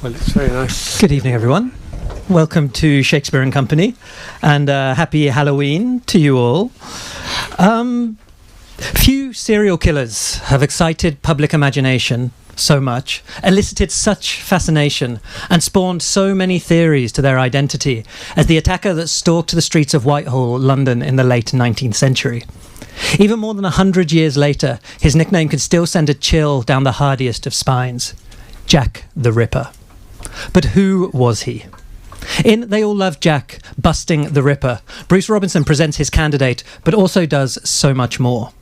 Well, it's very nice. Good evening, everyone. Welcome to Shakespeare and Company, and happy Halloween to you all. Few serial killers have excited public imagination so much, elicited such fascination, and spawned so many theories to their identity as the attacker that stalked the streets of Whitehall, London in the late 19th century. Even more than 100 years later, his nickname can still send a chill down the hardiest of spines. Jack the Ripper. But who was he? In They All Love Jack, Busting the Ripper, Bruce Robinson presents his candidate, but also does so much more.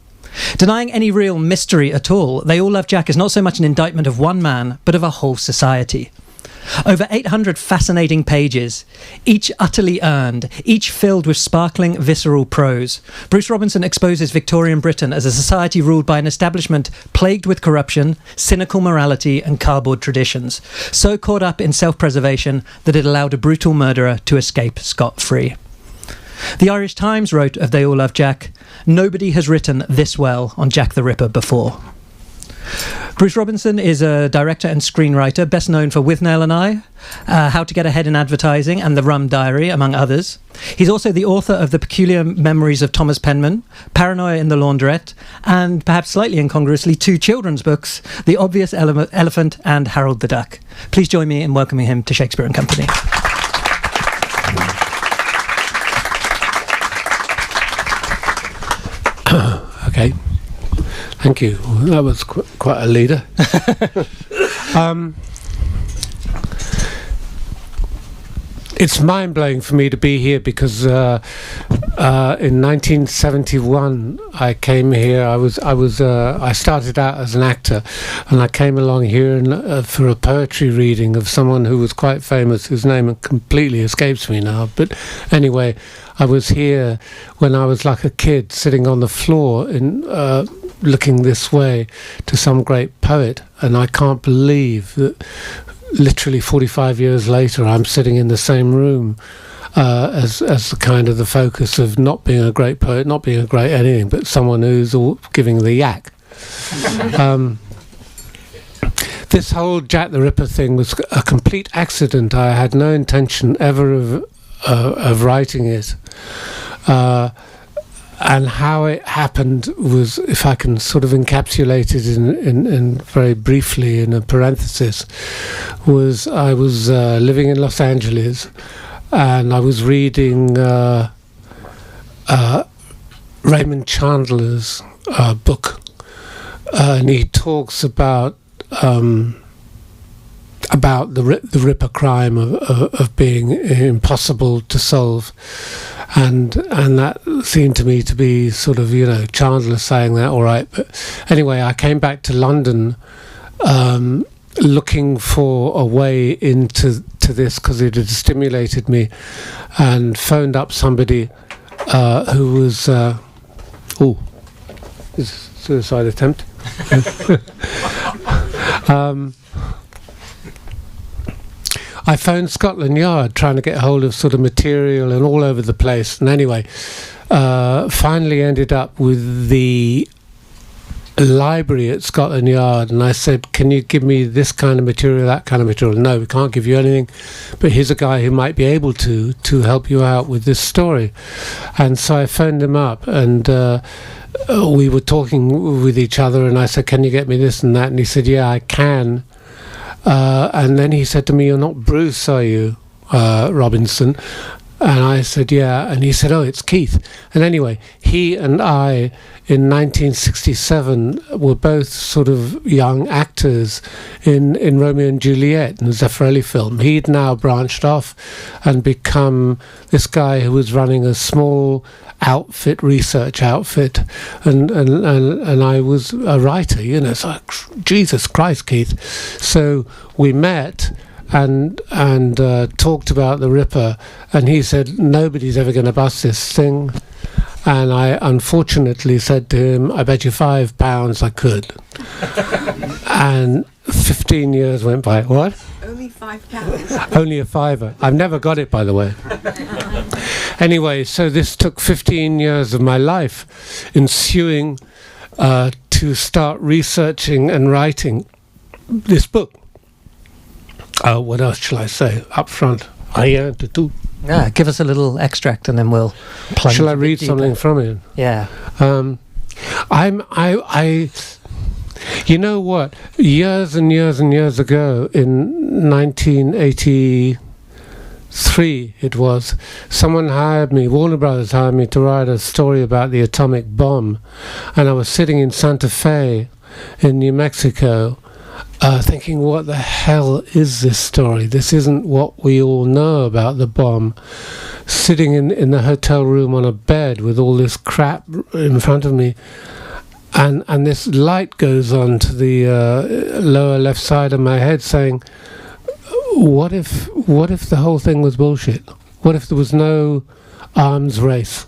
Denying any real mystery at all, They All Love Jack is not so much an indictment of one man, but of a whole society. Over 800 fascinating pages, each utterly earned, each filled with sparkling, visceral prose, Bruce Robinson exposes Victorian Britain as a society ruled by an establishment plagued with corruption, cynical morality and cardboard traditions, so caught up in self-preservation that it allowed a brutal murderer to escape scot-free. The Irish Times wrote of They All Love Jack, "Nobody has written this well on Jack the Ripper before." Bruce Robinson is a director and screenwriter, best known for Withnail and I, How to Get Ahead in Advertising, and The Rum Diary, among others. He's also the author of The Peculiar Memories of Thomas Penman, Paranoia in the Laundrette, and perhaps slightly incongruously, two children's books, The Obvious Elephant and Harold the Duck. Please join me in welcoming him to Shakespeare and Company. Okay. Thank you. That was quite a leader. It's mind-blowing for me to be here because in 1971 I came here. I started out as an actor, and I came along here for a poetry reading of someone who was quite famous, whose name completely escapes me now. But anyway, I was here when I was like a kid, sitting on the floor looking this way to some great poet, and I can't believe that literally 45 years later I'm sitting in the same room as the kind of the focus of not being a great poet, not being a great anything, but someone who's all giving the yak. This whole Jack the Ripper thing was a complete accident. I had no intention ever of writing it. And how it happened was, if I can sort of encapsulate it in very briefly in a parenthesis, was I was living in Los Angeles, and I was reading Raymond Chandler's book, and he talks about the Ripper crime of being impossible to solve. And that seemed to me to be sort of, Chandler saying that, all right. But anyway, I came back to London looking for a way into this because it had stimulated me, and phoned up somebody who was... is a suicide attempt? I phoned Scotland Yard trying to get hold of sort of material and all over the place. And anyway, finally ended up with the library at Scotland Yard. And I said, can you give me this kind of material, that kind of material? No, we can't give you anything. But here's a guy who might be able to help you out with this story. And so I phoned him up, and we were talking with each other. And I said, can you get me this and that? And he said, yeah, I can. And then he said to me, you're not Bruce, are you, Robinson? And I said, yeah. And he said, oh, it's Keith. And anyway, he and I, in 1967, were both sort of young actors in Romeo and Juliet, in the Zeffirelli film. He'd now branched off and become this guy who was running a small research outfit, and I was a writer, it's like, Jesus Christ, Keith. So we met and talked about the Ripper, and he said, nobody's ever going to bust this thing. And I unfortunately said to him, I bet you £5 I could. And 15 years went by. What? Only £5. Only a fiver. I've never got it, by the way. Anyway, so this took 15 years of my life ensuing to start researching and writing this book. What else shall I say up front? Rien du tout. Yeah, give us a little extract and then we'll plunge. Shall I read something from it? Yeah. You know what? Years and years and years ago, in 1983, it was, someone hired me, Warner Brothers hired me to write a story about the atomic bomb. And I was sitting in Santa Fe in New Mexico, thinking, what the hell is this story? This isn't what we all know about the bomb. Sitting in the hotel room on a bed with all this crap in front of me, and this light goes on to the lower left side of my head saying, what if the whole thing was bullshit? What if there was no arms race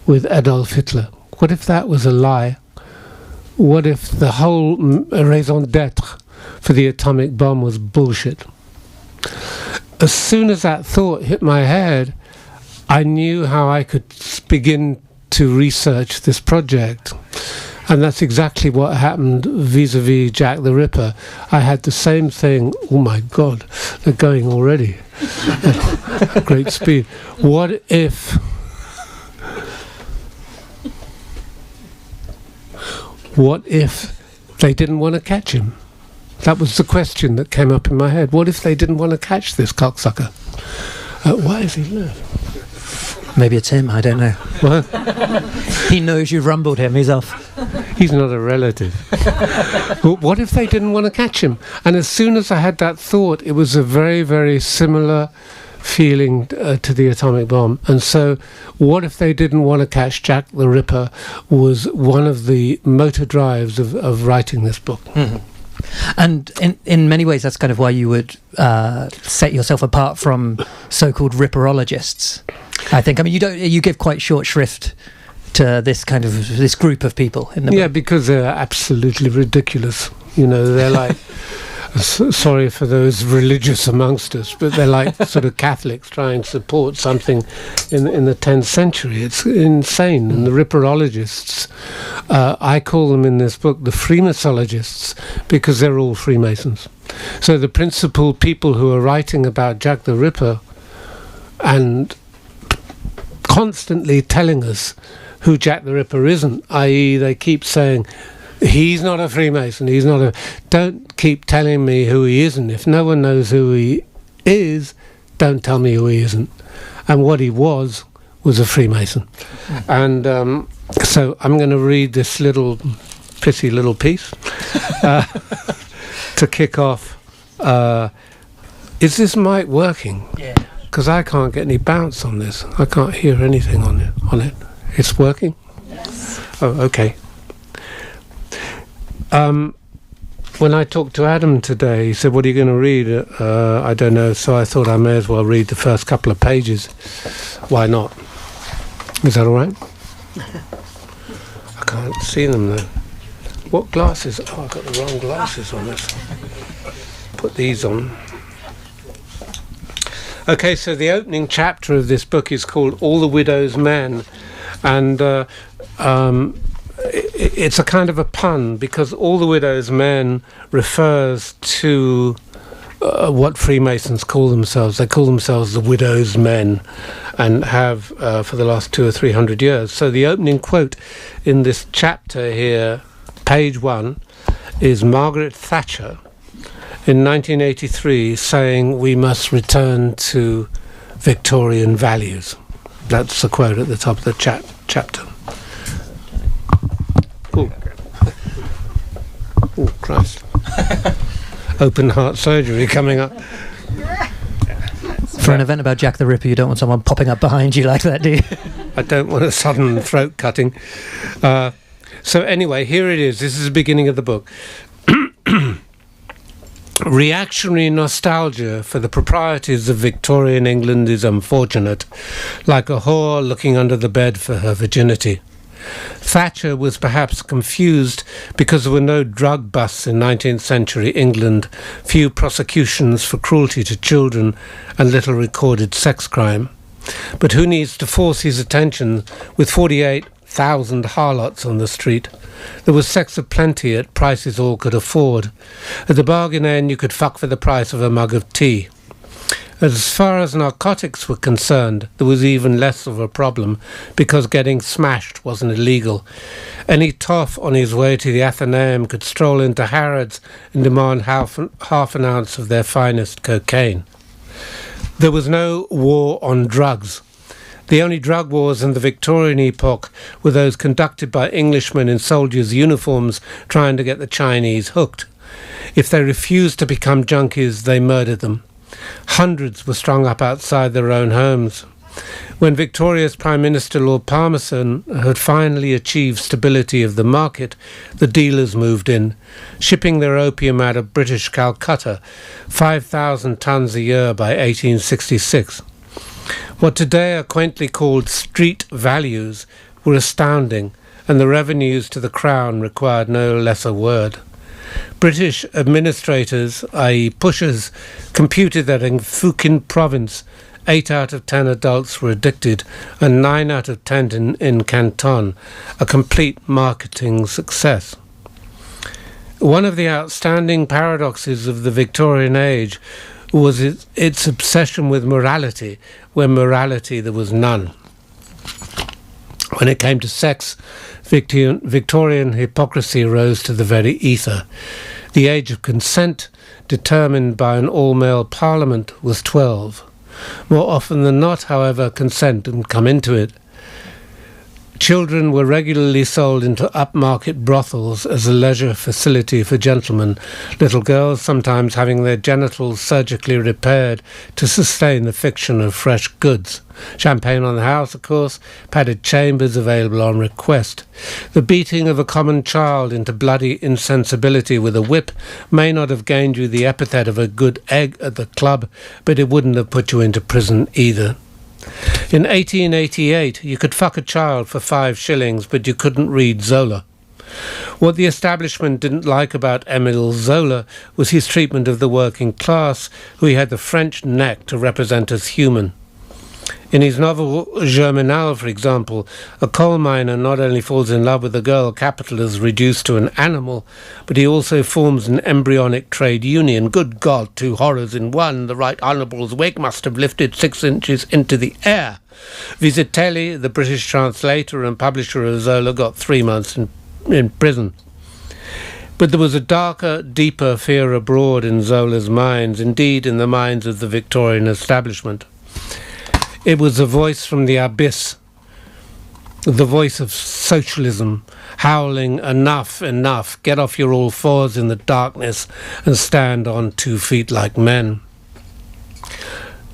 with Adolf Hitler? What if that was a lie? What if the whole raison d'etre for the atomic bomb was bullshit? As soon as that thought hit my head, I knew how I could begin to research this project. And that's exactly what happened vis-a-vis Jack the Ripper. I had the same thing. Oh my God, they're going already at great speed. What if they didn't want to catch him? That was the question that came up in my head. What if they didn't want to catch this cocksucker? Why is he left? Maybe it's him, I don't know. Well, he knows you've rumbled him, he's off. He's not a relative. But what if they didn't want to catch him? And as soon as I had that thought, it was a very, very similar feeling to the atomic bomb. And so what if they didn't want to catch Jack the Ripper was one of the motor drives of writing this book. Mm-hmm. And in many ways, that's kind of why you would set yourself apart from so-called ripperologists. I think. I mean, you give quite short shrift to this group of people in the book. Yeah, because they're absolutely ridiculous. You know, they're like. Sorry for those religious amongst us, but they're like sort of Catholics trying to support something in the 10th century. It's insane. And the ripperologists, I call them in this book the Freemasologists, because they're all Freemasons. So the principal people who are writing about Jack the Ripper and constantly telling us who Jack the Ripper isn't, i.e. they keep saying, he's not a Freemason, he's not a... Don't keep telling me who he isn't. If no one knows who he is, don't tell me who he isn't. And what he was a Freemason. And so I'm going to read this pitty little piece to kick off. Is this mic working? Yeah. Because I can't get any bounce on this. I can't hear anything on it. It's working? Yes. Oh, okay. When I talked to Adam today, he said, what are you going to read? I don't know, so I thought I may as well read the first couple of pages. Why not? Is that all right? I can't see them though. What glasses? Oh, I've got the wrong glasses on this. Put these on. Okay, so the opening chapter of this book is called All the Widow's Men, and it's a kind of a pun, because All the Widow's Men refers to what Freemasons call themselves. They call themselves the Widow's Men, and have for the last 200 or 300 years. So the opening quote in this chapter here, page 1, is Margaret Thatcher in 1983 saying we must return to Victorian values. That's the quote at the top of the chapter. Oh, Christ. Open heart surgery coming up. For an event about Jack the Ripper, you don't want someone popping up behind you like that, do you? I don't want a sudden throat cutting. So anyway, here it is. This is the beginning of the book. Reactionary nostalgia for the proprieties of Victorian England is unfortunate, like a whore looking under the bed for her virginity. Thatcher was perhaps confused because there were no drug busts in 19th century England, few prosecutions for cruelty to children, and little recorded sex crime. But who needs to force his attention with 48 1,000 harlots on the street. There was sex aplenty at prices all could afford. At the bargain end, you could fuck for the price of a mug of tea. As far as narcotics were concerned, there was even less of a problem, because getting smashed wasn't illegal. Any toff on his way to the Athenaeum could stroll into Harrods and demand half an ounce of their finest cocaine. There was no war on drugs. The only drug wars in the Victorian epoch were those conducted by Englishmen in soldiers' uniforms trying to get the Chinese hooked. If they refused to become junkies, they murdered them. Hundreds were strung up outside their own homes. When Victoria's Prime Minister Lord Palmerston had finally achieved stability of the market, the dealers moved in, shipping their opium out of British Calcutta, 5,000 tons a year by 1866. What today are quaintly called street values were astounding, and the revenues to the Crown required no lesser word. British administrators, i.e. pushers, computed that in Fujian province 8 out of 10 adults were addicted and 9 out of 10 in Canton, a complete marketing success. One of the outstanding paradoxes of the Victorian age was its obsession with morality, where morality there was none. When it came to sex, Victorian hypocrisy rose to the very ether. The age of consent, determined by an all-male parliament, was 12. More often than not, however, consent didn't come into it. Children were regularly sold into upmarket brothels as a leisure facility for gentlemen, little girls sometimes having their genitals surgically repaired to sustain the fiction of fresh goods. Champagne on the house, of course, padded chambers available on request. The beating of a common child into bloody insensibility with a whip may not have gained you the epithet of a good egg at the club, but it wouldn't have put you into prison either. In 1888, you could fuck a child for 5 shillings, but you couldn't read Zola. What the establishment didn't like about Émile Zola was his treatment of the working class, who he had the French neck to represent as human. In his novel Germinal, for example, a coal miner not only falls in love with a girl capital is reduced to an animal, but he also forms an embryonic trade union. Good God, 2 horrors in one. The Right Honourable's wig must have lifted 6 inches into the air. Visitelli, the British translator and publisher of Zola, got 3 months in prison. But there was a darker, deeper fear abroad in Zola's minds, indeed in the minds of the Victorian establishment. It was a voice from the abyss, the voice of socialism, howling, enough, enough, get off your all fours in the darkness and stand on 2 feet like men.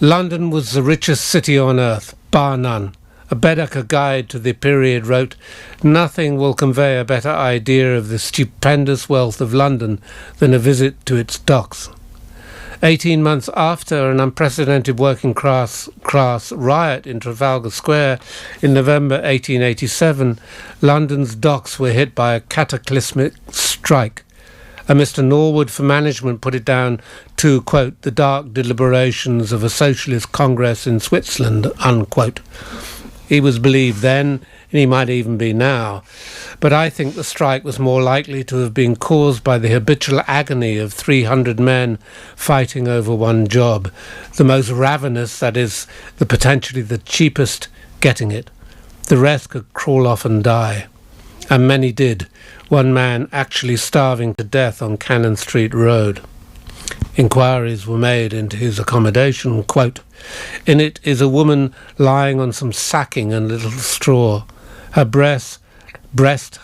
London was the richest city on earth, bar none. A Baedeker guide to the period wrote, "Nothing will convey a better idea of the stupendous wealth of London than a visit to its docks." 18 months after an unprecedented working class riot in Trafalgar Square in November 1887, London's docks were hit by a cataclysmic strike. And Mr. Norwood for management put it down to, quote, "the dark deliberations of a socialist congress in Switzerland," unquote. He was believed then, and he might even be now. But I think the strike was more likely to have been caused by the habitual agony of 300 men fighting over one job. The most ravenous, that is, the potentially the cheapest, getting it. The rest could crawl off and die. And many did, one man actually starving to death on Cannon Street Road. Inquiries were made into his accommodation, quote, "In it is a woman lying on some sacking and little straw, her breast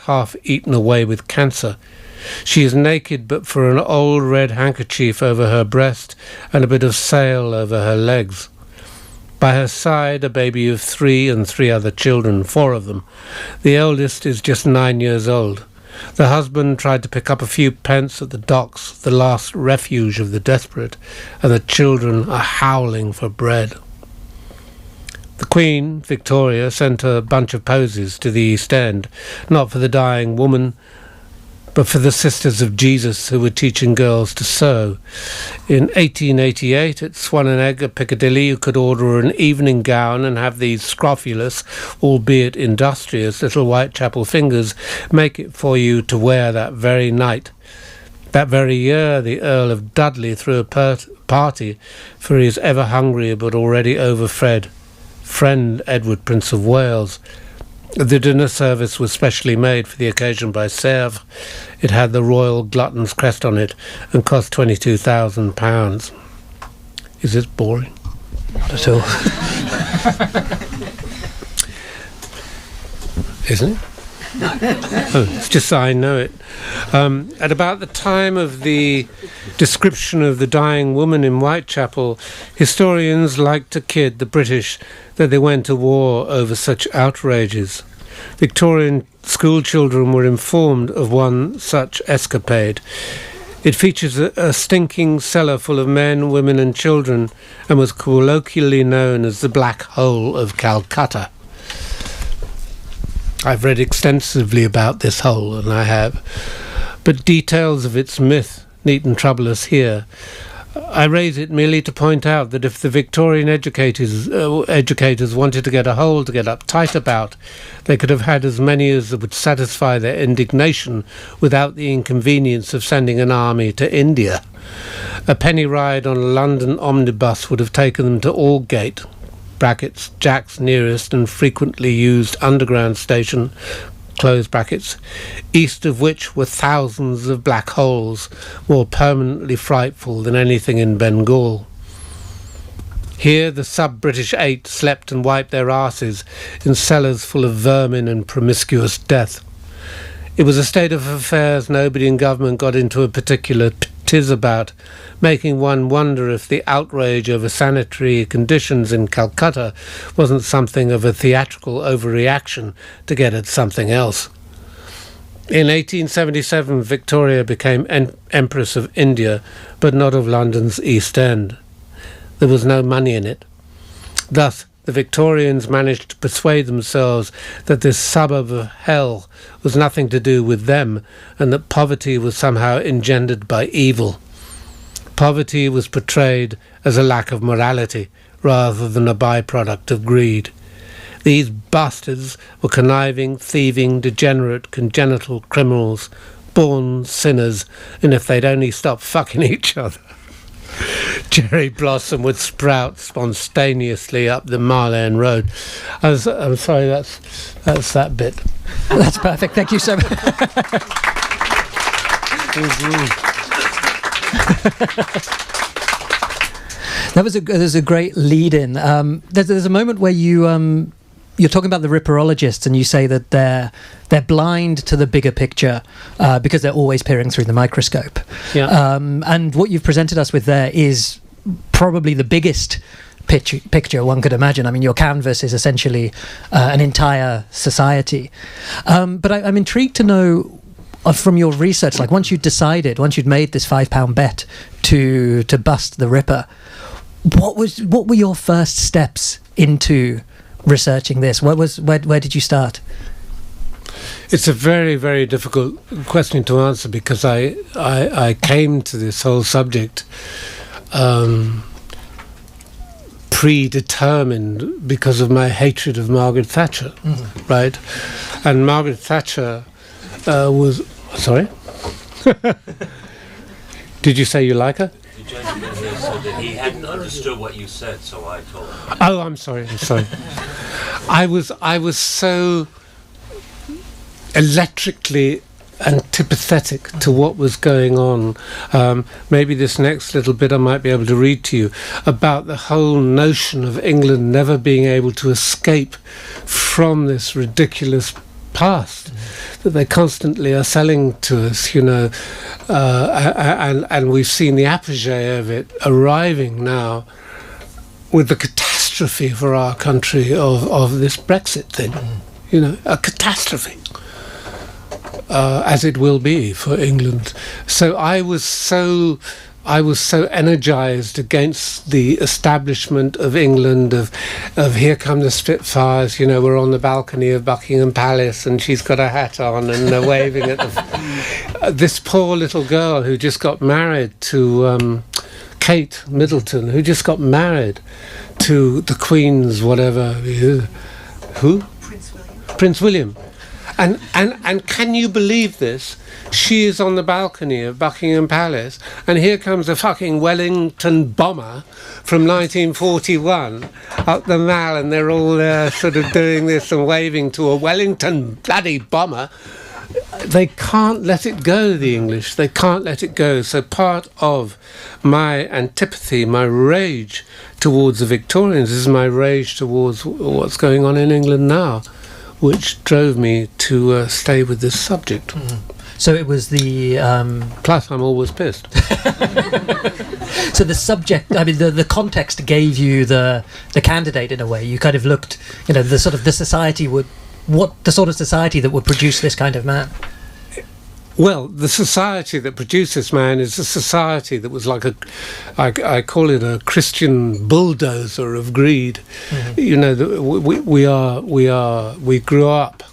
half eaten away with cancer. She is naked but for an old red handkerchief over her breast and a bit of sail over her legs. By her side a baby of 3 and 3 other children, 4 of them. The eldest is just 9 years old. The husband tried to pick up a few pence at the docks, the last refuge of the desperate, and the children are howling for bread." The Queen, Victoria, sent a bunch of posies to the East End, not for the dying woman, but for the Sisters of Jesus who were teaching girls to sew. In 1888, at Swan and Egg at Piccadilly, you could order an evening gown and have these scrofulous, albeit industrious, little Whitechapel fingers make it for you to wear that very night. That very year, the Earl of Dudley threw a party for his ever-hungry but already overfed friend Edward, Prince of Wales. The dinner service was specially made for the occasion by Sèvres. It had the Royal Glutton's crest on it and cost £22,000. Is this boring? Not at all. Isn't it? Oh, it's just I know it. At about the time of the description of the dying woman in Whitechapel, historians like to kid the British that they went to war over such outrages. Victorian schoolchildren were informed of one such escapade. It features a stinking cellar full of men, women and children, and was colloquially known as the Black Hole of Calcutta. I've read extensively about this hole, and I have, but details of its myth needn't trouble us here. I raise it merely to point out that if the Victorian educators wanted to get a hole to get uptight about, they could have had as many as would satisfy their indignation without the inconvenience of sending an army to India. A penny ride on a London omnibus would have taken them to Aldgate, brackets, Jack's nearest and frequently used underground station, close brackets, east of which were thousands of black holes, more permanently frightful than anything in Bengal. Here the sub-British eight slept and wiped their arses in cellars full of vermin and promiscuous death. It was a state of affairs nobody in government got into a particular tiz about, making one wonder if the outrage over sanitary conditions in Calcutta wasn't something of a theatrical overreaction to get at something else. In 1877, Victoria became Empress of India, but not of London's East End. There was no money in it. Thus, the Victorians managed to persuade themselves that this suburb of hell was nothing to do with them, and that poverty was somehow engendered by evil. Poverty was portrayed as a lack of morality, rather than a byproduct of greed. These bastards were conniving, thieving, degenerate, congenital criminals, born sinners, and if they'd only stop fucking each other, cherry blossom would sprout spontaneously up the Marlane Road. I'm sorry, that's that bit. That's perfect. Thank you so much. That was a great lead-in. There's a moment where you're talking about the ripperologists, and you say that they're blind to the bigger picture because they're always peering through the microscope. Yeah. And what you've presented us with there is probably the biggest picture one could imagine. I mean, your canvas is essentially an entire society. But I'm intrigued to know from your research, like once you'd made this £5 bet to bust the Ripper, what were your first steps into researching this? Where did you start? It's a very, very difficult question to answer because I came to this whole subject predetermined because of my hatred of Margaret Thatcher, right? And Margaret Thatcher was... Sorry? Did you say you like her? The gentleman here said that he hadn't understood what you said, so I told him. Oh, I'm sorry. I was so electrically antipathetic to what was going on. Maybe this next little bit I might be able to read to you about the whole notion of England never being able to escape from this ridiculous past that they constantly are selling to us, you know, and we've seen the apogee of it arriving now with the catastrophe for our country of this Brexit thing, you know, a catastrophe, as it will be for England. So I was so I was so energized against the establishment of England, of here come the Spitfires, we're on the balcony of Buckingham Palace and she's got a hat on and they're waving at this poor little girl who just got married to Kate Middleton, who just got married to the Queen's whatever. Who? Prince William. And can you believe this? She is on the balcony of Buckingham Palace, and here comes a fucking Wellington bomber from 1941 up the Mall, and they're all there sort of doing this and waving to a Wellington bloody bomber. They can't let it go, the English. They can't let it go. So part of my antipathy, my rage towards the Victorians is my rage towards what's going on in England now, which drove me to stay with this subject. So it was the... Plus, I'm always pissed. So the subject, I mean, the context gave you the candidate in a way. You kind of looked, the sort of the society the sort of society that would produce this kind of man. Well, the society that produced this man is a society that was like I call it a Christian bulldozer of greed. We grew up,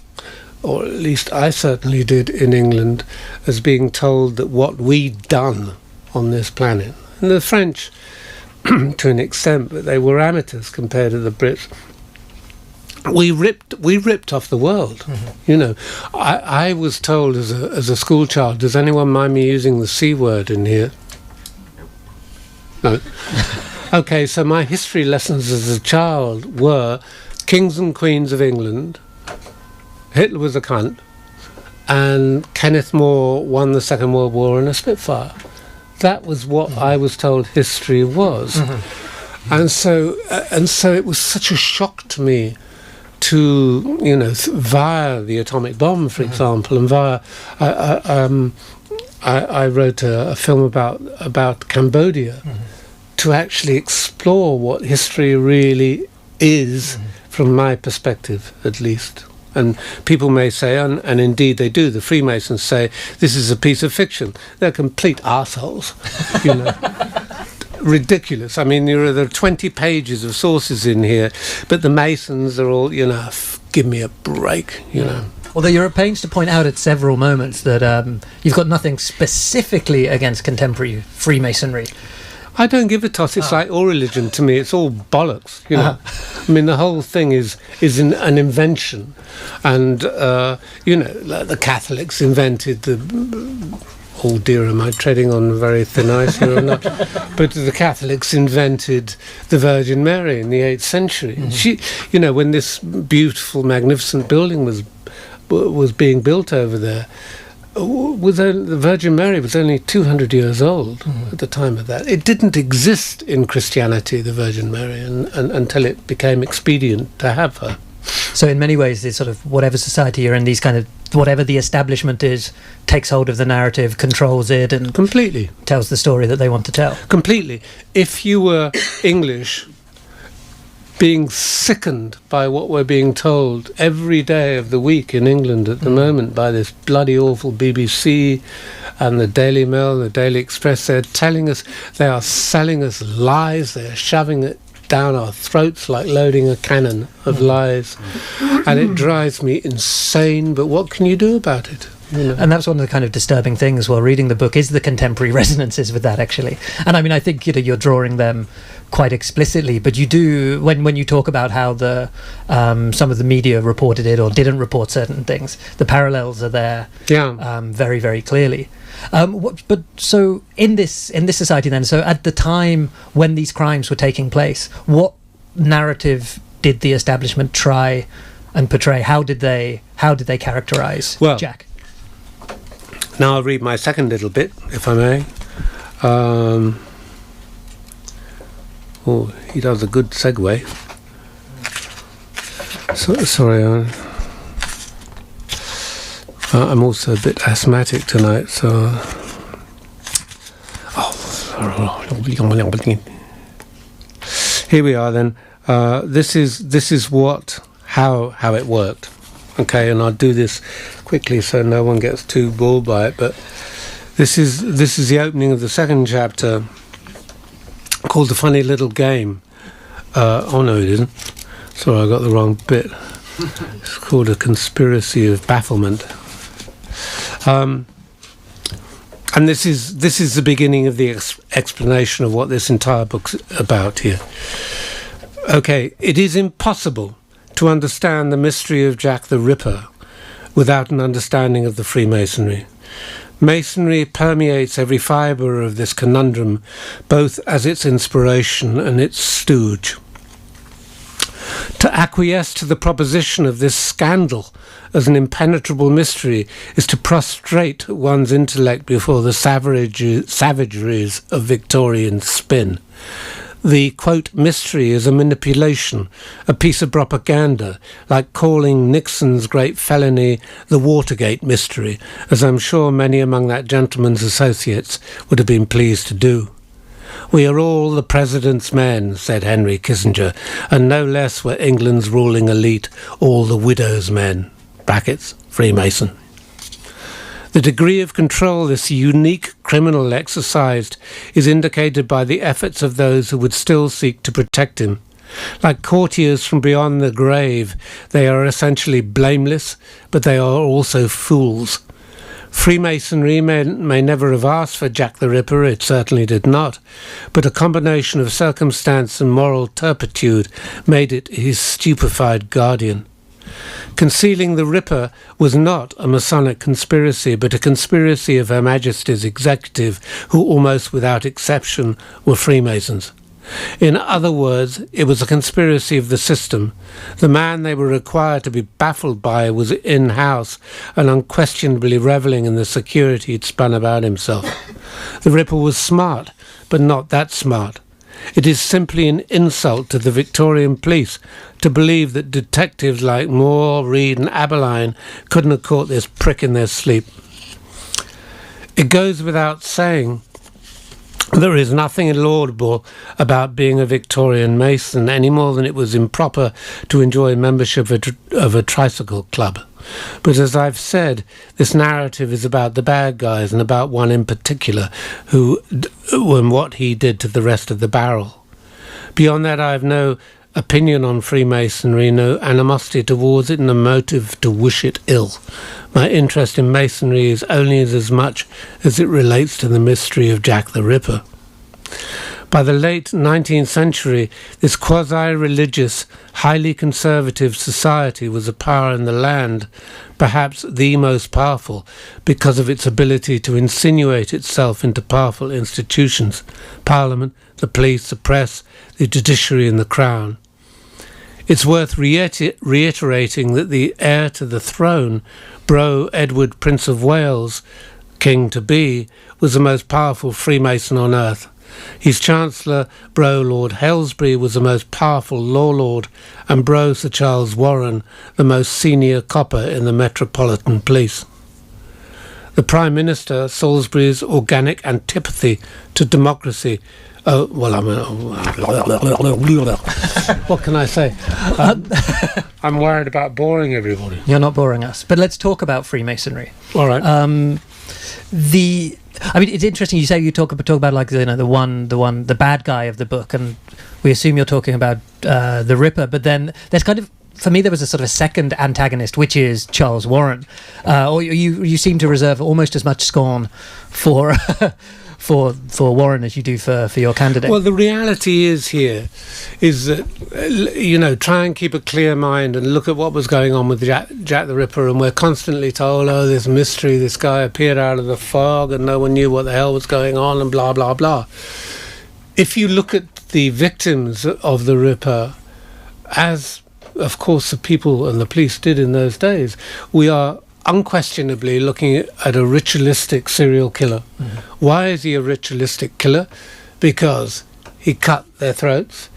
or at least I certainly did in England, as being told that what we'd done on this planet, and the French to an extent, but they were amateurs compared to the Brits. We ripped off the world. I was told as a school child, does anyone mind me using the C word in here? No. Okay, so my history lessons as a child were kings and queens of England, Hitler was a cunt, and Kenneth More won the Second World War in a Spitfire. That was what I was told history was. And so it was such a shock to me to, via the atomic bomb, for example, and via... I wrote a film about Cambodia to actually explore what history really is, from my perspective, at least. And people may say, and indeed they do, the Freemasons say, this is a piece of fiction. They're complete arseholes, ridiculous. I mean, there are 20 pages of sources in here, but the Masons are all, give me a break, Although you're at pains to point out at several moments that you've got nothing specifically against contemporary Freemasonry. I don't give a toss. It's like all religion to me. It's all bollocks, I mean, the whole thing is an invention. And, the Catholics invented the... Oh dear, am I treading on very thin ice here or not? But the Catholics invented the Virgin Mary in the 8th century. She, when this beautiful, magnificent building was being built over there, the Virgin Mary was only 200 years old at the time of that. It didn't exist in Christianity, the Virgin Mary, until it became expedient to have her. So in many ways, it's sort of whatever society you're in, these kind of, whatever the establishment is, takes hold of the narrative, controls it, and completely tells the story that they want to tell. Completely. If you were English, being sickened by what we're being told every day of the week in England at the moment by this bloody awful BBC and the Daily Mail, the Daily Express, they're telling us, they are selling us lies, they're shoving it down our throats like loading a cannon of lies, and it drives me insane, but what can you do about it? And that's one of the kind of disturbing things while reading the book, is the contemporary resonances with that, actually. And I mean, I think you're drawing them quite explicitly, but you do, when you talk about how the some of the media reported it or didn't report certain things, the parallels are there very, very clearly. But so in this society then, so at the time when these crimes were taking place, what narrative did the establishment try and portray? How did they characterize Jack? Now I'll read my second little bit, if I may. He does a good segue. Sorry, I'm also a bit asthmatic tonight, so... Here we are then. This is how it worked. Okay, and I'll do this quickly so no one gets too bored by it, but This is the opening of the second chapter, called The Funny Little Game. Oh no, it isn't. Sorry, I got the wrong bit. It's called A Conspiracy of Bafflement. And this is the beginning of the explanation of what this entire book's about here. Okay, it is impossible to understand the mystery of Jack the Ripper without an understanding of the Freemasonry. Masonry permeates every fibre of this conundrum, both as its inspiration and its stooge. To acquiesce to the proposition of this scandal as an impenetrable mystery is to prostrate one's intellect before the savageries of Victorian spin. The, quote, mystery is a manipulation, a piece of propaganda, like calling Nixon's great felony the Watergate mystery, as I'm sure many among that gentleman's associates would have been pleased to do. We are all the President's men, said Henry Kissinger, and no less were England's ruling elite all the widow's men, brackets, Freemason. The degree of control this unique criminal exercised is indicated by the efforts of those who would still seek to protect him. Like courtiers from beyond the grave, they are essentially blameless, but they are also fools. Freemasonry may never have asked for Jack the Ripper, it certainly did not, but a combination of circumstance and moral turpitude made it his stupefied guardian. Concealing the Ripper was not a Masonic conspiracy, but a conspiracy of Her Majesty's executive, who almost without exception were Freemasons. In other words, it was a conspiracy of the system. The man they were required to be baffled by was in-house and unquestionably revelling in the security he'd spun about himself. The Ripper was smart, but not that smart. It is simply an insult to the Victorian police to believe that detectives like Moore, Reed and Aberline couldn't have caught this prick in their sleep. It goes without saying there is nothing laudable about being a Victorian Mason any more than it was improper to enjoy membership of a tricycle club. But as I've said, this narrative is about the bad guys and about one in particular who and what he did to the rest of the barrel. Beyond that, I have no opinion on Freemasonry, no animosity towards it, and a motive to wish it ill. My interest in Masonry is only as much as it relates to the mystery of Jack the Ripper. By the late 19th century, this quasi-religious, highly conservative society was a power in the land, perhaps the most powerful, because of its ability to insinuate itself into powerful institutions, Parliament, the police, the press, the judiciary and the Crown. It's worth reiterating that the heir to the throne, Bro Edward, Prince of Wales, king-to-be, was the most powerful Freemason on earth. His Chancellor, Bro Lord Halesbury, was the most powerful law lord, and Bro Sir Charles Warren, the most senior copper in the Metropolitan Police. The Prime Minister, Salisbury's organic antipathy to democracy. What can I say? I'm worried about boring everybody. You're not boring us, but let's talk about Freemasonry. All right. I mean, it's interesting. You say you talk about like the bad guy of the book, and we assume you're talking about the Ripper. But then there's kind of, for me, there was a sort of a second antagonist, which is Charles Warren. Or you seem to reserve almost as much scorn for for Warren as you do for your candidate. Well, the reality is that, try and keep a clear mind and look at what was going on with Jack the Ripper, and we're constantly told, oh, this mystery, this guy appeared out of the fog and no one knew what the hell was going on and blah, blah, blah. If you look at the victims of the Ripper, as, of course, the people and the police did in those days, we are unquestionably looking at a ritualistic serial killer. Mm-hmm. Why is he a ritualistic killer? Because he cut their throats,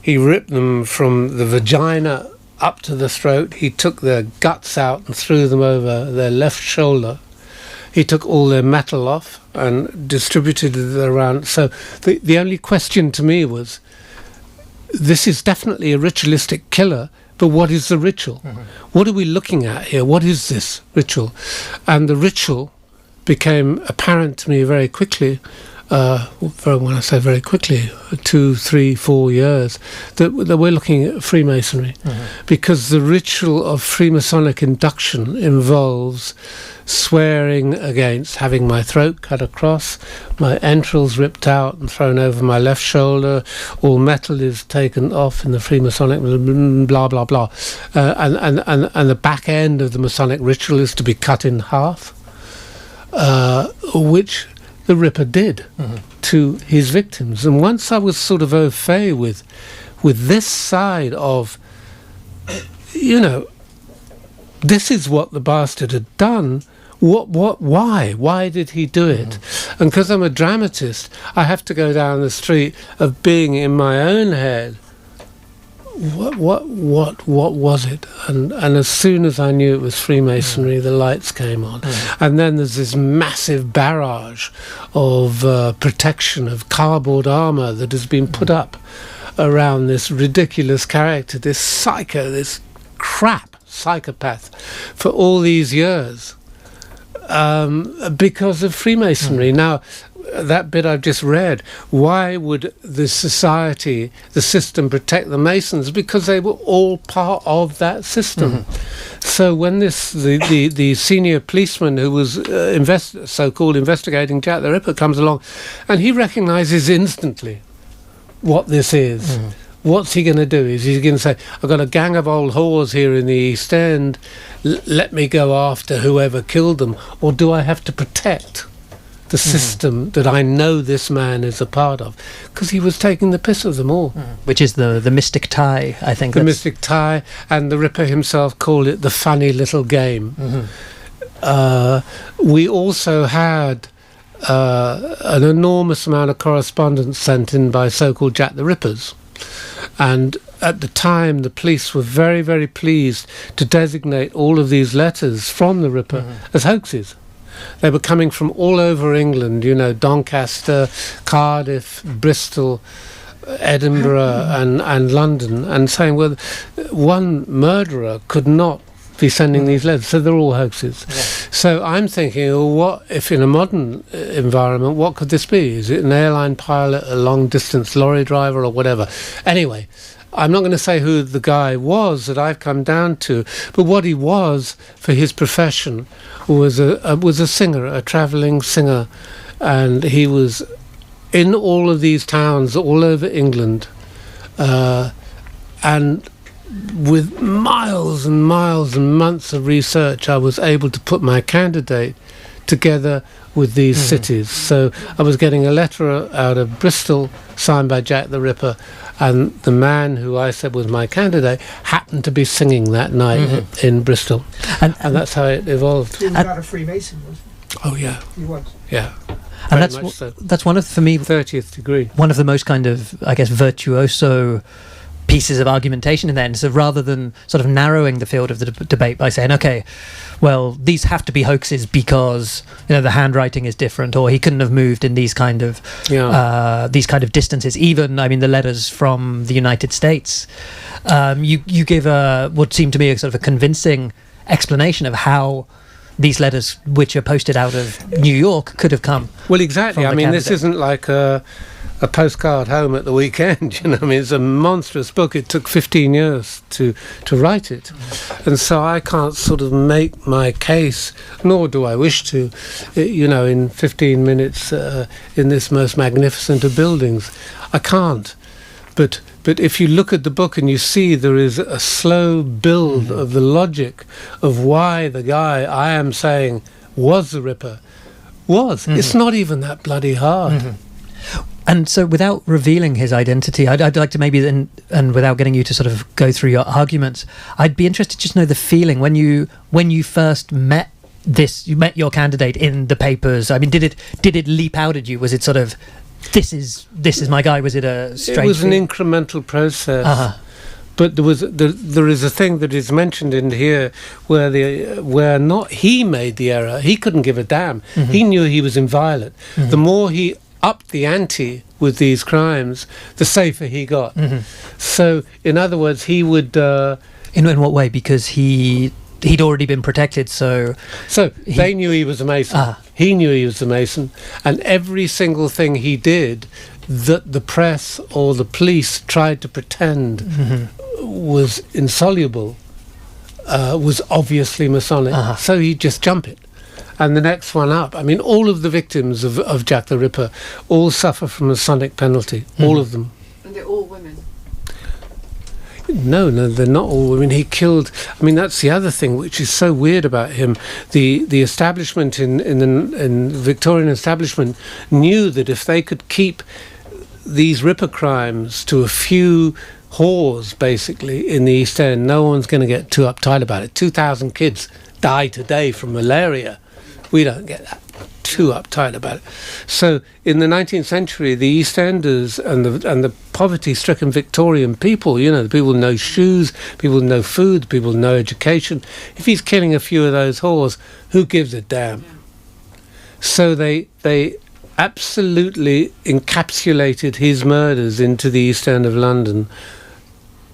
he ripped them from the vagina up to the throat, he took their guts out and threw them over their left shoulder, he took all their metal off and distributed it around. So the only question to me was, this is definitely a ritualistic killer, but what is the ritual? Mm-hmm. What are we looking at here? What is this ritual? And the ritual became apparent to me very quickly, when I say very quickly, 2, 3, 4 years, that we're looking at Freemasonry, because the ritual of Freemasonic induction involves swearing against having my throat cut across, my entrails ripped out and thrown over my left shoulder, all metal is taken off in the Freemasonic, blah, blah, blah. And the back end of the Masonic ritual is to be cut in half, which the Ripper did to his victims. And once I was sort of au fait with this side of, this is what the bastard had done. Why did he do it? And because I'm a dramatist, I have to go down the street of being in my own head. What was it? And as soon as I knew it was Freemasonry, the lights came on. And then there's this massive barrage of protection of cardboard armour that has been put up around this ridiculous character, this psycho, this crap psychopath for all these years, because of Freemasonry. Now, that bit I've just read, why would the society, the system, protect the Masons? Because they were all part of that system. So when the senior policeman who was so-called investigating Jack the Ripper comes along, and he recognises instantly what this is, what's he going to do? Is he going to say, I've got a gang of old whores here in the East End, let me go after whoever killed them? Or do I have to protect the system that I know this man is a part of? Because he was taking the piss of them all. Which is the mystic tie, I think. The mystic tie, and the Ripper himself called it the funny little game. We also had an enormous amount of correspondence sent in by so-called Jack the Rippers. And at the time, the police were very, very pleased to designate all of these letters from the Ripper as hoaxes. They were coming from all over England, Doncaster, Cardiff, Bristol, Edinburgh and London, and saying, well, one murderer could not be sending these letters, so they're all hoaxes. So I'm thinking, well, what if in a modern environment, what could this be? Is it an airline pilot, a long-distance lorry driver, or whatever? Anyway, I'm not going to say who the guy was that I've come down to, but what he was for his profession was a singer, a travelling singer, and he was in all of these towns all over England, and with miles and miles and months of research, I was able to put my candidate together with these cities. So I was getting a letter out of Bristol signed by Jack the Ripper, and the man who I said was my candidate happened to be singing that night in Bristol, and that's how it evolved. He was not a Freemason, was he? Oh yeah, He was. yeah. And Very much so. that's one of, for me, 30th degree. one of the most kind of, I guess, virtuoso pieces of argumentation in there. And so rather than sort of narrowing the field of the debate by saying, okay, well, these have to be hoaxes because the handwriting is different, or he couldn't have moved in these kind of distances. Even, I mean, the letters from the United States, you give what seemed to me a sort of a convincing explanation of how these letters, which are posted out of New York, could have come. Well, exactly. I mean, candidate. This isn't like a postcard home at the weekend. I mean, it's a monstrous book. It took 15 years to write it, and so I can't sort of make my case, nor do I wish to, in 15 minutes in this most magnificent of buildings. I can't. But if you look at the book and you see there is a slow build of the logic of why the guy I am saying was the Ripper it's not even that bloody hard. And so, without revealing his identity, I'd like to maybe then, and without getting you to sort of go through your arguments, I'd be interested to just know the feeling when you first met your candidate in the papers. I mean, did it leap out at you? Was it sort of, this is my guy? Was it a strange? It was an incremental process. But there is a thing that is mentioned in here where not he made the error. He couldn't give a damn. He knew he was inviolate. The more he upped the ante with these crimes, the safer he got. So, in other words, he would... In what way? Because he he'd already been protected, so they knew he was a Mason. He knew he was a Mason, and every single thing he did that the press or the police tried to pretend was insoluble was obviously Masonic. So he'd just jump it. And the next one up, I mean, all of the victims of Jack the Ripper all suffer from Masonic penalty, all of them. And they're all women. No, they're not all women. He killed. I mean, that's the other thing which is so weird about him. The establishment in the Victorian establishment knew that if they could keep these Ripper crimes to a few whores, basically, in the East End, no one's going to get too uptight about it. 2,000 kids die today from malaria. We don't get that too uptight about it. So in the 19th century, the East Enders and the poverty-stricken Victorian people, the people with no shoes, people with no food, people with no education, if he's killing a few of those whores, who gives a damn? So they absolutely encapsulated his murders into the East End of London,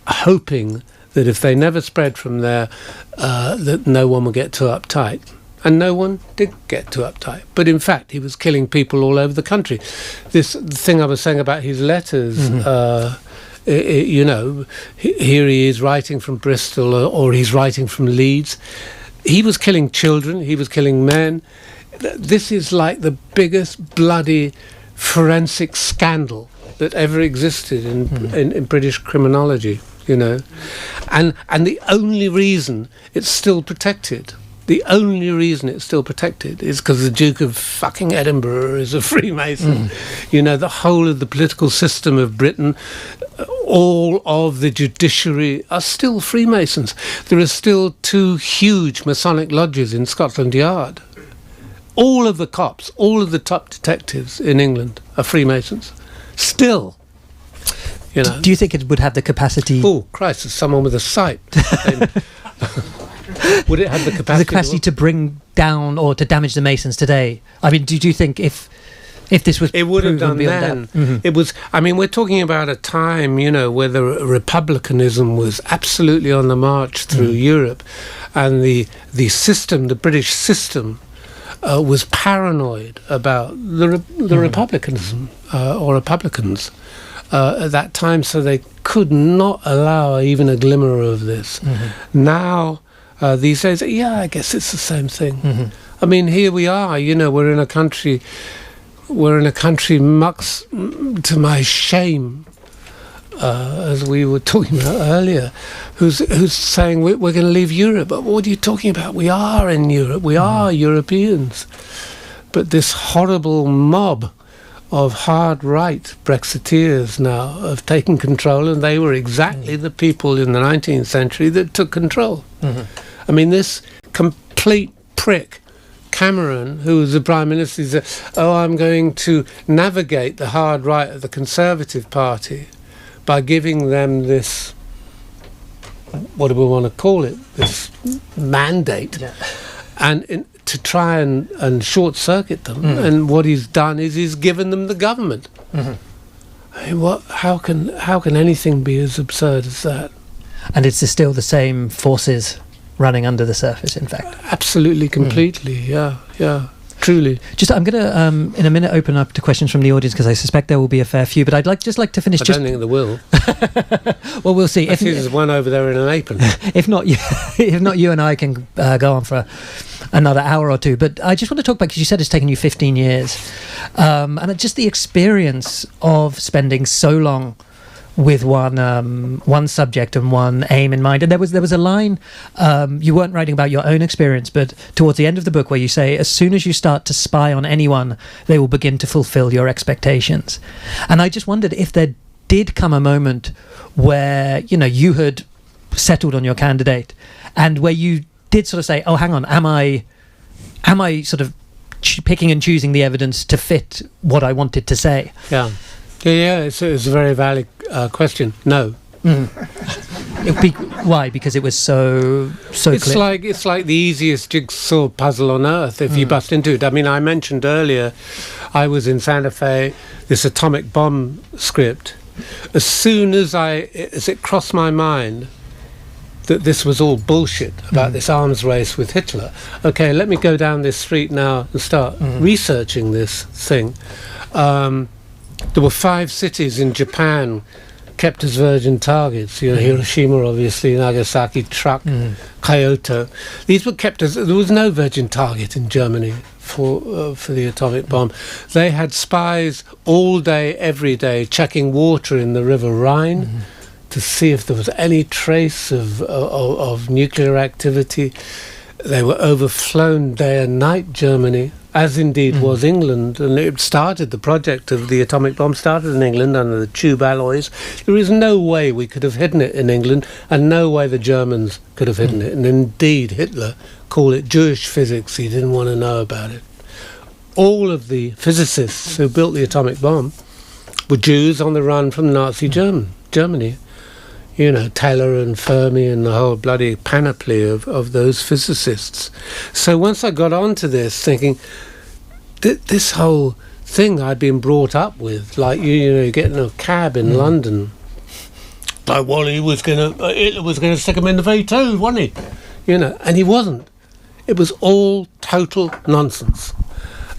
hoping that if they never spread from there, that no one would get too uptight. And no one did get too uptight. But in fact, he was killing people all over the country. This thing I was saying about his letters, here he is writing from Bristol or he's writing from Leeds. He was killing children, he was killing men. This is like the biggest bloody forensic scandal that ever existed in British criminology, And the only reason it's still protected is because the Duke of fucking Edinburgh is a Freemason. The whole of the political system of Britain, all of the judiciary are still Freemasons. There are still 2 huge Masonic lodges in Scotland Yard. All of the cops, all of the top detectives in England are Freemasons. Still. Do you think it would have the capacity... Oh, Christ, there's someone with a sight. Would it have the capacity? To bring down or to damage the Masons today? I mean, do you think if this was... It would have done then. It was... I mean, we're talking about a time, where the republicanism was absolutely on the march through Europe, and the system, the British system, was paranoid about the republicanism or republicans at that time, so they could not allow even a glimmer of this. Now, these days, I guess it's the same thing. I mean, here we are, we're in a country, much to my shame, as we were talking about earlier, who's saying we're going to leave Europe. But what are you talking about? We are in Europe. We are Europeans. But this horrible mob of hard right Brexiteers now have taken control, and they were exactly the people in the 19th century that took control. I mean, this complete prick Cameron, who was the Prime Minister, he said, I'm going to navigate the hard right of the Conservative Party by giving them this, what do we want to call it, this mandate, and to try and short-circuit them. And what he's done is he's given them the government. I mean, how can anything be as absurd as that? And it's still the same forces running under the surface, in fact. Absolutely, completely, yeah, truly. I'm going to, in a minute, open up to questions from the audience, because I suspect there will be a fair few, but I'd like to finish... I don't think there will. Well, we'll see. I see there's one over there in an apron. If not, you and I can go on for another hour or two, but I just want to talk about, because you said it's taken you 15 years, and just the experience of spending so long with one subject and one aim in mind. And there was a line, you weren't writing about your own experience, but towards the end of the book, where you say, as soon as you start to spy on anyone, they will begin to fulfill your expectations. And I just wondered if there did come a moment where you had settled on your candidate, and where you did sort of say, oh, hang on, am I sort of picking and choosing the evidence to fit what I wanted to say? It's a very valid question. No. Why? Because it was so clear. It's like the easiest jigsaw puzzle on earth if you bust into it. I mean, I mentioned earlier, I was in Santa Fe, this atomic bomb script. As soon as it crossed my mind, that this was all bullshit about this arms race with Hitler. Okay, let me go down this street now and start researching this thing. There were 5 cities in Japan kept as virgin targets. Hiroshima, obviously, Nagasaki, Kyoto. These were kept as... There was no virgin target in Germany for the atomic bomb. They had spies all day, every day, checking water in the River Rhine to see if there was any trace of nuclear activity. They were overflown day and night, Germany, as indeed was England, and it started, the project of the atomic bomb started in England under the tube alloys. There is no way we could have hidden it in England, and no way the Germans could have hidden it. And indeed, Hitler called it Jewish physics. He didn't want to know about it. All of the physicists who built the atomic bomb were Jews on the run from Nazi Germany. You know, Taylor and Fermi and the whole bloody panoply of those physicists. So once I got onto this, thinking, this whole thing I'd been brought up with, like, you know, getting a cab in London, like, well, Hitler was going to stick him in the V2, wasn't he? You know, and he wasn't. It was all total nonsense.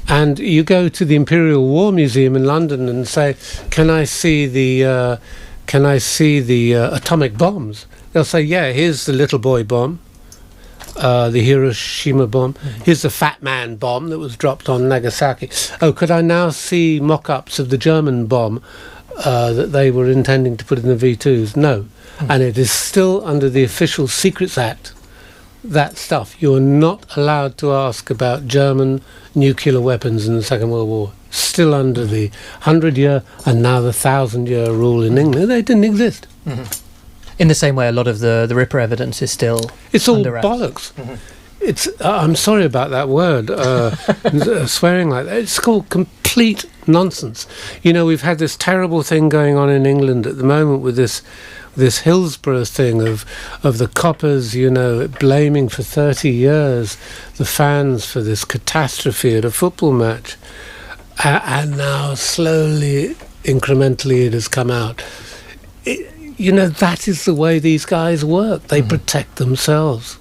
And you go to the Imperial War Museum in London and say, can I see the atomic bombs? They'll say, yeah, here's the little boy bomb, the Hiroshima bomb. Here's the fat man bomb that was dropped on Nagasaki. Oh, could I now see mock-ups of the German bomb that they were intending to put in the V2s? No. And it is still under the Official Secrets Act, that stuff. You're not allowed to ask about German nuclear weapons in the Second World War. Still under the 100-year and now the 1,000-year rule in England. They didn't exist. In the same way, a lot of the Ripper evidence is still It's all under wraps. bollocks. It's I'm sorry about that word, swearing like that. It's called complete nonsense. You know, we've had this terrible thing going on in England at the moment with this Hillsborough thing of the coppers, you know, blaming for 30 years the fans for this catastrophe at a football match. And now slowly, incrementally, it has come out. You know, that is the way these guys work. They protect themselves.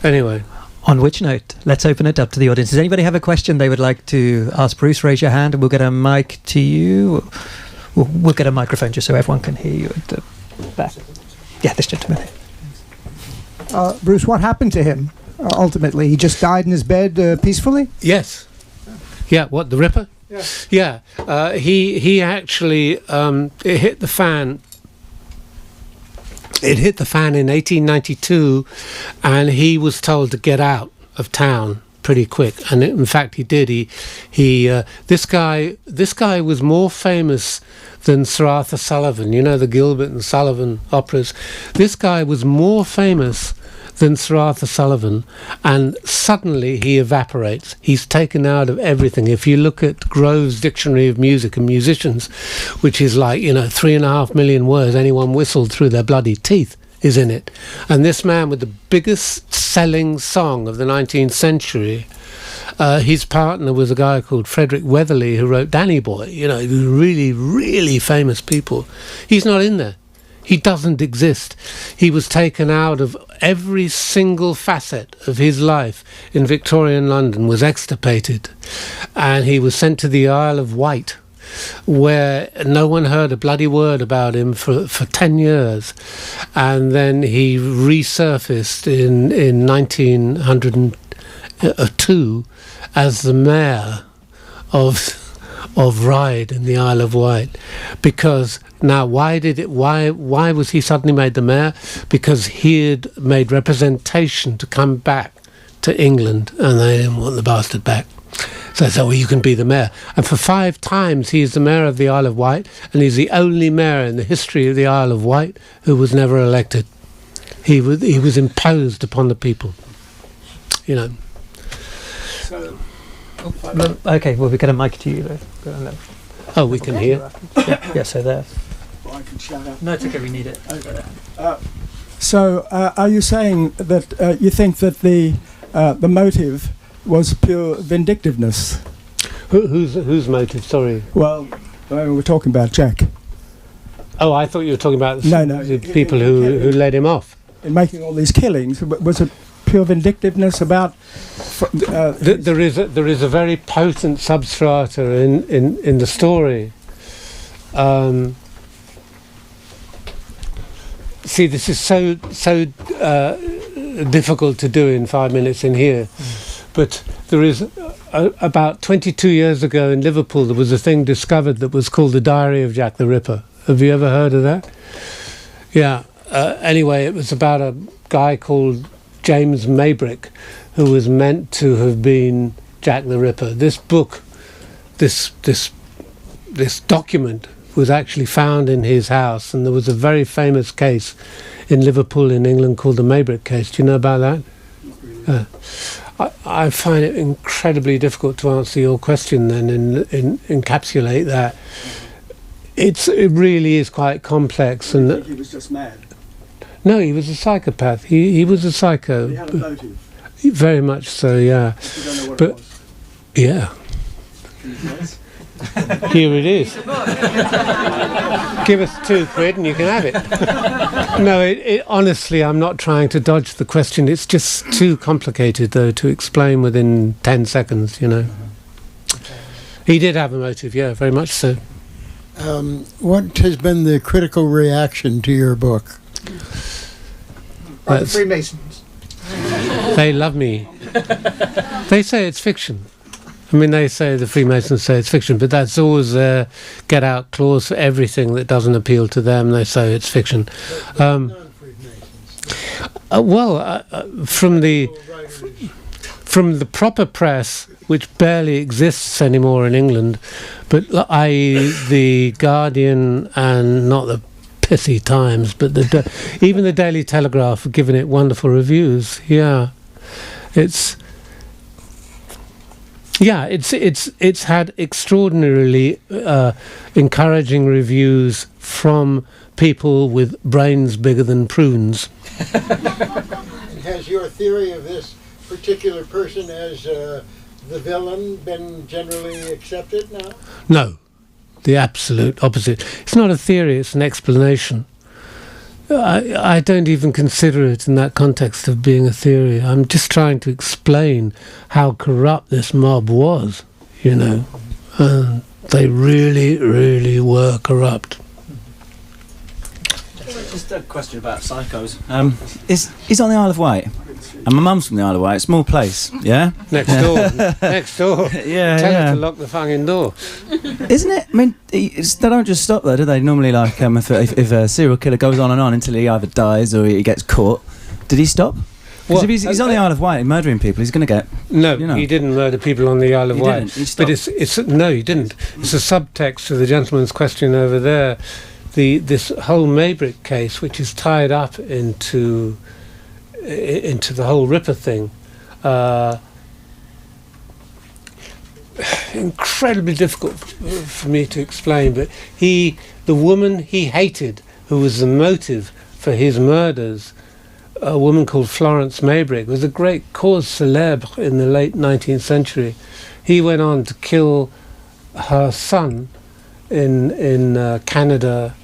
Anyway. On which note, let's open it up to the audience. Does anybody have a question they would like to ask Bruce? Raise your hand and we'll get a mic to you. We'll get a microphone just so everyone can hear you at the back. Yeah, this gentleman. Bruce, what happened to him ultimately? He just died in his bed peacefully? Yes. Yeah, what, the Ripper? Yeah. He actually, it hit the fan. It hit the fan in 1892, and he was told to get out of town pretty quick. And in fact, he did. This guy was more famous than Sir Arthur Sullivan. You know, the Gilbert and Sullivan operas. This guy was more famous than Sir Arthur Sullivan, and suddenly he evaporates. He's taken out of everything. If you look at Grove's Dictionary of Music and Musicians, which is like, you know, 3.5 million words anyone whistled through their bloody teeth is in it. And this man with the biggest selling song of the 19th century, his partner was a guy called Frederick Weatherly, who wrote Danny Boy, you know, really, really famous people. He's not in there. He doesn't exist. He was taken out of every single facet of his life in Victorian London, was extirpated, and he was sent to the Isle of Wight, where no one heard a bloody word about him for 10 years. And then he resurfaced in 1902 as the mayor of Ryde in the Isle of Wight. Because now, why was he suddenly made the mayor? Because he had made representation to come back to England, and they didn't want the bastard back. So they said, well, you can be the mayor. And for 5 times he is the mayor of the Isle of Wight, and he's the only mayor in the history of the Isle of Wight who was never elected. He was imposed upon the people, you know. So, Okay, well, we get a mic to you. Oh, we can hear. Yeah, so there. I can shout out. No, it's okay, we need it. So, are you saying that you think that the motive was pure vindictiveness? Whose motive? Sorry. Well, we're talking about Jack. Oh, I thought you were talking about the No. people who led him off. In making all these killings, was it pure vindictiveness about? There is a very potent substrata in the story. See, this is so difficult to do in 5 minutes in here, but there is about 22 years ago in Liverpool there was a thing discovered that was called the Diary of Jack the Ripper. Have you ever heard of that? Yeah. Anyway, it was about a guy called James Maybrick who was meant to have been Jack the Ripper. This book, this document was actually found in his house, and there was a very famous case in Liverpool in England called the Maybrick case. Do you know about that? I find it incredibly difficult to answer your question then and encapsulate that. It really is quite complex. And I think he was just mad. No, he was a psychopath. He was a psycho. He had a motive. Very much so, yeah. You don't know what But it was. yeah. Here it is. Give us £2 and you can have it. No, it honestly, I'm not trying to dodge the question. It's just too complicated, though, to explain within 10 seconds, you know. He did have a motive, yeah, very much so. What has been the critical reaction to your book? The Freemasons. They love me. They say it's fiction. I mean, they say the Freemasons say it's fiction, but that's always a get-out clause for everything that doesn't appeal to them. They say it's fiction. From the proper press, which barely exists anymore in England, but i.e. the Guardian and not the pithy Times, but even the Daily Telegraph have given it wonderful reviews. Yeah, it's had extraordinarily encouraging reviews from people with brains bigger than prunes. Has your theory of this particular person as the villain been generally accepted now? No, the absolute opposite. It's not a theory, it's an explanation. I don't even consider it in that context of being a theory. I'm just trying to explain how corrupt this mob was, you know. They really, really were corrupt. Just a question about psychos. He's on the Isle of Wight, and my mum's from the Isle of Wight. Small place, yeah. Next door, next door. Yeah, Tell yeah. her to lock the fucking door. Isn't it? I mean, they don't just stop there, do they? Normally, like if a serial killer goes on and on until he either dies or he gets caught, did he stop? Because if he's on the Isle of Wight murdering people, he's going to get. No, you know. he didn't murder people on the Isle of Wight. But it's no, he didn't. It's a subtext to the gentleman's question over there. This whole Maybrick case, which is tied up into the whole Ripper thing, incredibly difficult for me to explain. But the woman he hated, who was the motive for his murders, a woman called Florence Maybrick, was a great cause célèbre in the late 19th century. He went on to kill her son in Canada.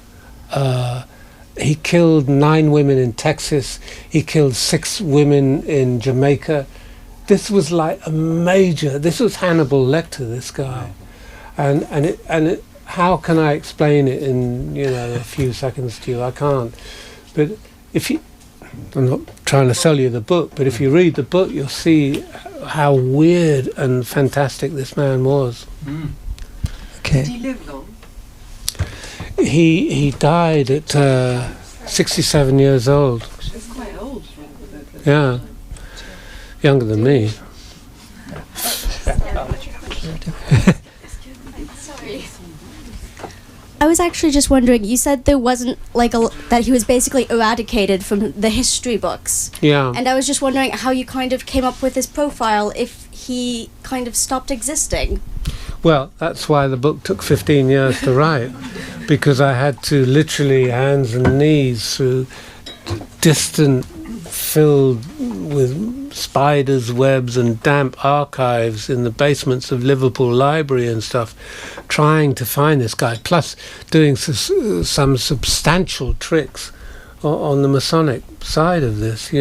He killed 9 women in Texas. He killed 6 women in Jamaica. This was like a major. This was Hannibal Lecter. This guy, and how can I explain it in a few seconds to you? I can't. But I'm not trying to sell you the book, but if you read the book, you'll see how weird and fantastic this man was. Okay. Did he live long? He died at 67 years old. That's quite old. Yeah, younger than me. Sorry. I was actually just wondering, you said there wasn't that he was basically eradicated from the history books. Yeah. And I was just wondering how you kind of came up with his profile if he kind of stopped existing. Well, that's why the book took 15 years to write, because I had to literally hands and knees through distant, filled with spiders' webs and damp archives in the basements of Liverpool Library and stuff, trying to find this guy, plus doing some substantial tricks on the Masonic side of this,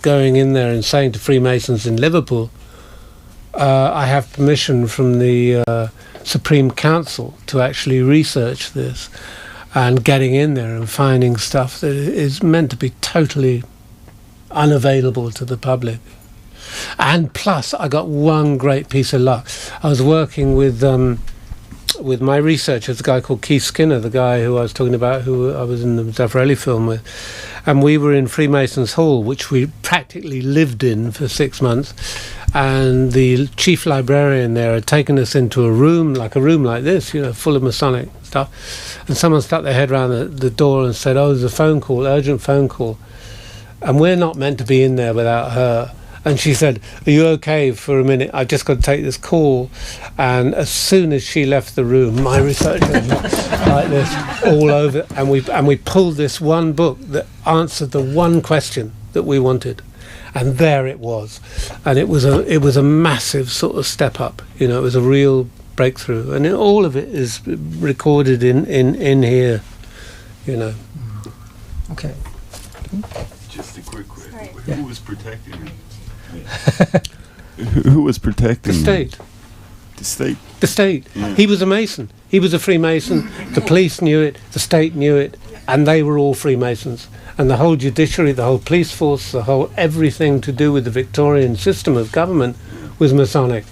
going in there and saying to Freemasons in Liverpool, I have permission from the Supreme Council to actually research this, and getting in there and finding stuff that is meant to be totally unavailable to the public. And plus, I got one great piece of luck. I was working with my researchers, a guy called Keith Skinner, the guy who I was talking about, who I was in the Zeffirelli film with, and we were in Freemasons Hall, which we practically lived in for 6 months, and the chief librarian there had taken us into a room like this, full of Masonic stuff, and someone stuck their head around the door and said, "Oh, there's a phone call, urgent phone call," and we're not meant to be in there without her. And she said, "Are you okay for a minute? I've just got to take this call." And as soon as she left the room, my researcher was like this, all over. And we pulled this one book that answered the one question that we wanted. And there it was. And it was a massive sort of step up. It was a real breakthrough. And all of it is recorded in here, Okay. Just a quick question. Right. Who was protecting him? Who was protecting the state. The state? The state. Yeah. He was a Mason. He was a Freemason. The police knew it. The state knew it. And they were all Freemasons. And the whole judiciary, the whole police force, everything to do with the Victorian system of government was Masonic.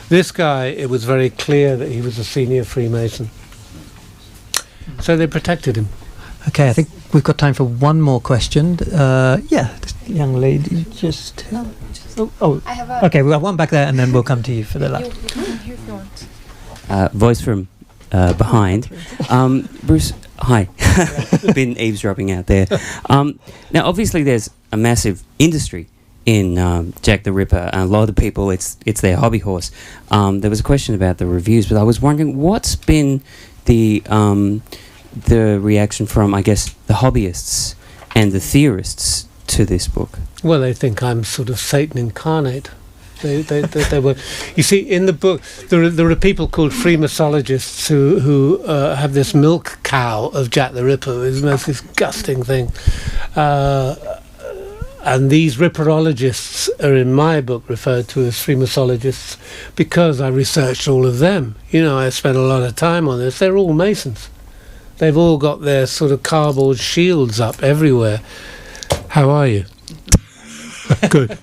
This guy, it was very clear that he was a senior Freemason. So they protected him. Okay, I think we've got time for one more question. This young lady just... I have a... Okay, we've got one back there, and then we'll come to you for the last. You come in here if you want. Voice from behind. Bruce, hi. Been eavesdropping out there. Now, obviously, there's a massive industry in Jack the Ripper. A lot of the people, it's their hobby horse. There was a question about the reviews, but I was wondering what's been the reaction from, I guess, the hobbyists and the theorists to this book? Well, they think I'm sort of Satan incarnate. They were. You see, in the book, there are people called Freemasologists who have this milk cow of Jack the Ripper. It's the most disgusting thing. And these Ripperologists are in my book referred to as Freemasologists because I researched all of them. I spent a lot of time on this. They're all Masons. They've all got their sort of cardboard shields up everywhere. How are you? Good.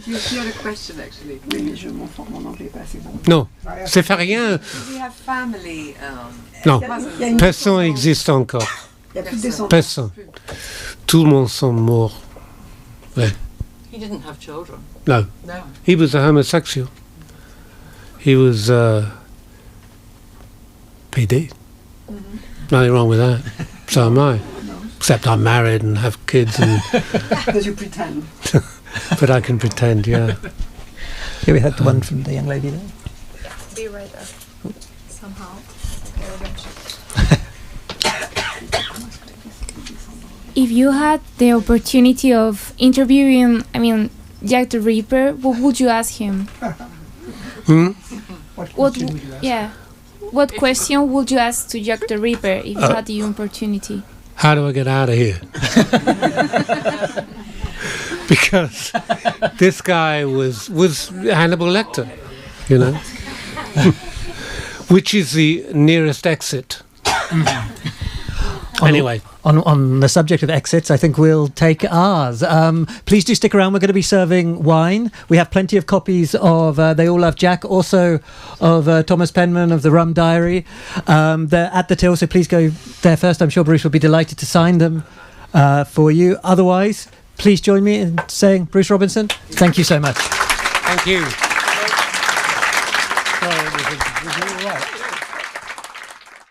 You had a question actually. Non, c'est fait rien. Do you have family? Non, personne n'existe encore. Personne. Tout le monde sont morts. Ouais. He didn't have children. No. No. He was a homosexual. He was PD. Nothing wrong with that. So am I. Except I'm married and have kids. And But you pretend. but I can pretend, yeah. Here we had the one from the young lady there. Be right there. Somehow. If you had the opportunity of interviewing, Jack the Ripper, what would you ask him? What question would you ask to Jack the Ripper if you had the opportunity? How do I get out of here? Because this guy was Hannibal Lecter, which is the nearest exit. Anyway. On the subject of exits, I think we'll take ours. Please do stick around. We're going to be serving wine. We have plenty of copies of They All Love Jack, also of Thomas Penman of The Rum Diary. They're at the till, so please go there first. I'm sure Bruce will be delighted to sign them for you. Otherwise, please join me in saying, Bruce Robinson, thank you so much. Thank you.